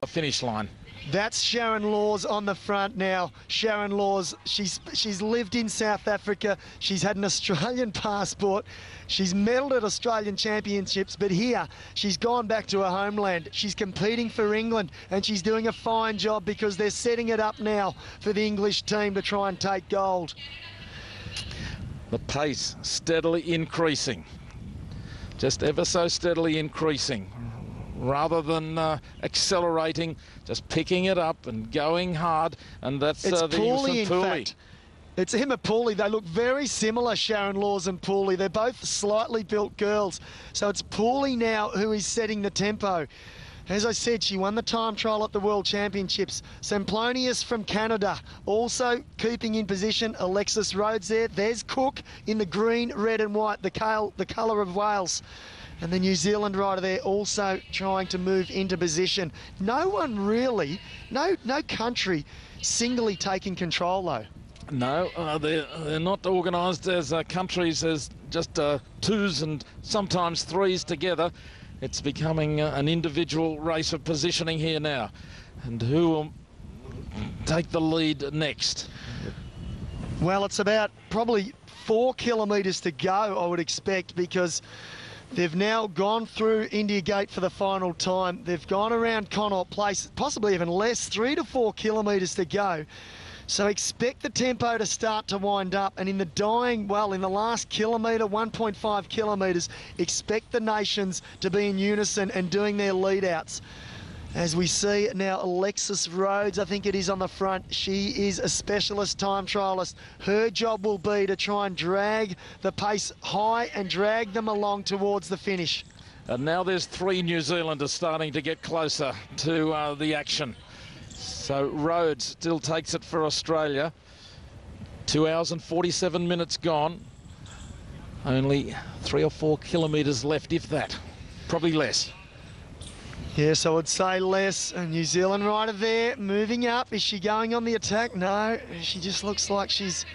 the finish line. That's Sharon Laws on the front now. Sharon Laws, she's lived in South Africa. She's had an Australian passport. She's medalled at Australian championships, but here she's gone back to her homeland. She's competing for England, and she's doing a fine job because they're setting it up now for the English team to try and take gold. The pace steadily increasing, just ever so steadily increasing. Rather than accelerating, just picking it up and going hard, and that's the Pooley, use of Pooley. in fact. It's him and Pooley. They look very similar, Sharon Laws and Pooley. They're both slightly built girls. So it's Pooley now who is setting the tempo. As I said, she won the time trial at the World Championships. Semplonius from Canada also keeping in position. Alexis Rhodes there. There's Cook in the green, red and white, the colour of Wales. And the New Zealand rider there also trying to move into position. No one really, no country singly taking control though. No, they're not organised as countries, as just twos and sometimes threes together. It's becoming an individual race of positioning here now. And who will take the lead next? Well, it's about probably 4 kilometres to go, I would expect, because they've now gone Through India Gate for the final time. They've gone around Connaught Place, possibly even less, 3 to 4 kilometres to go. So expect the tempo to start to wind up. And in the last kilometre, 1.5 kilometres, expect the nations to be in unison and doing their lead-outs. As we see now, Alexis Rhodes, I think it is on the front. She is a specialist time trialist. Her job will be to try and drag the pace high and drag them along towards the finish. And now there's 3 New Zealanders starting to get closer to the action. So Rhodes still takes it for Australia. 2 hours and 47 minutes gone. Only 3 or 4 kilometres left, if that. Probably less. Yes, I would say less. A New Zealand rider there, moving up. Is she going on the attack? No, she just looks like she's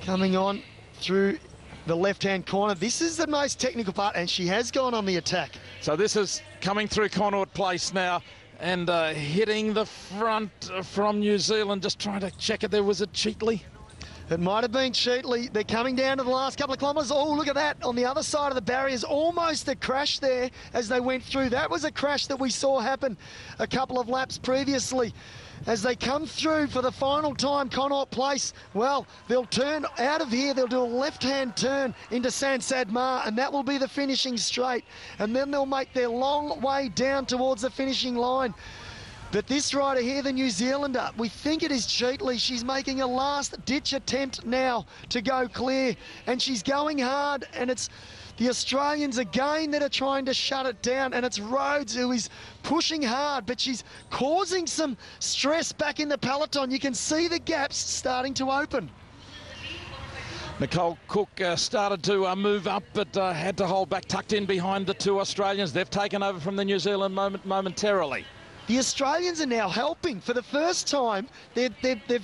coming on through the left-hand corner. This is the most technical part, and she has gone on the attack. So this is coming through Connaught Place now, and hitting the front from New Zealand, just trying to check it. There was a Cheatley. It might have been Cheatley. They're coming down to the last couple of kilometres. Oh, look at that. On the other side of the barriers, almost a crash there as they went through. That was a crash that we saw happen a couple of laps previously. As they come through for the final time, Connaught Place, well, they'll turn out of here. They'll do a left-hand turn into Sansad Mar, and that will be the finishing straight. And then they'll make their long way down towards the finishing line. But this rider here, the New Zealander, we think it is Cheatley. She's making a last-ditch attempt now to go clear, and she's going hard, and it's the Australians again that are trying to shut it down, and it's Rhodes who is pushing hard, but she's causing some stress back in the peloton. You can see the gaps starting to open. Nicole Cook started to move up, but had to hold back, tucked in behind the 2 Australians. They've taken over from the New Zealand momentarily. The Australians are now helping. For the first time, they're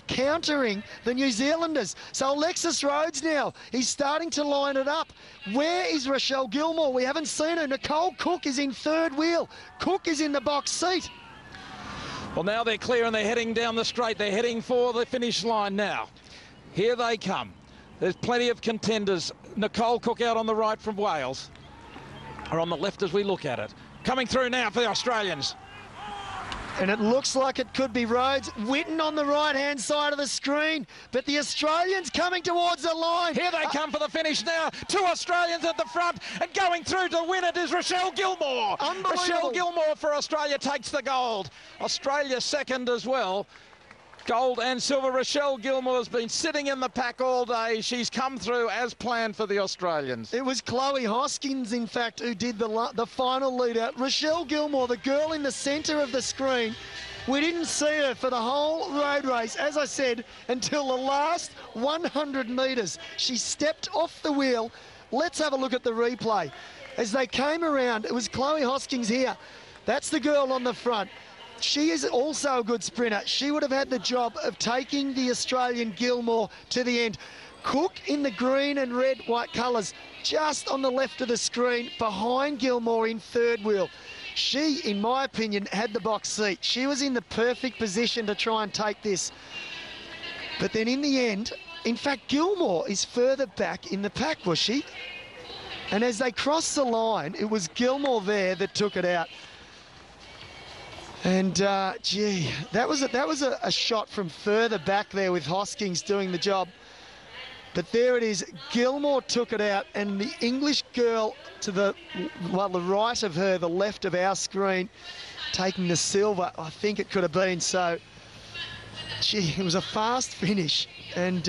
countering the New Zealanders. So Alexis Rhodes now, he's starting to line it up. Where is Rochelle Gilmore? We haven't seen her. Nicole Cook is in third wheel. Cook is in the box seat. Well, now they're clear and they're heading down the straight. They're heading for the finish line now. Here they come. There's plenty of contenders. Nicole Cook out on the right from Wales, or on the left as we look at it. Coming through now for the Australians. And it looks like it could be Rhodes. Whitten on the right-hand side of the screen. But the Australians coming towards the line. Here they come for the finish now. 2 Australians at the front. And going through to win it is Rochelle Gilmore. Rochelle Gilmore for Australia takes the gold. Australia second as well. Gold and silver. Rochelle Gilmore has been sitting in the pack all day. She's come through as planned for the Australians. It was Chloe Hoskins, in fact, who did the final lead out. Rochelle Gilmore, the girl in the centre of the screen, we didn't see her for the whole road race, as I said, until the last 100 metres. She stepped off the wheel. Let's have a look at the replay. As they came around, it was Chloe Hoskins here. That's the girl on the front. She is also a good sprinter. She would have had the job of taking the Australian Gilmore to the end. Cook in the green and red, white colours, just on the left of the screen, behind Gilmore in third wheel. She, in my opinion, had the box seat. She was in the perfect position to try and take this. But then in the end, in fact, Gilmore is further back in the pack, was she? And as they crossed the line, it was Gilmore there that took it out. And, gee, that was a shot from further back there with Hoskins doing the job. But there it is. Gilmore took it out, and the English girl to the right of her, the left of our screen, taking the silver. I think it could have been. So, gee, it was a fast finish. And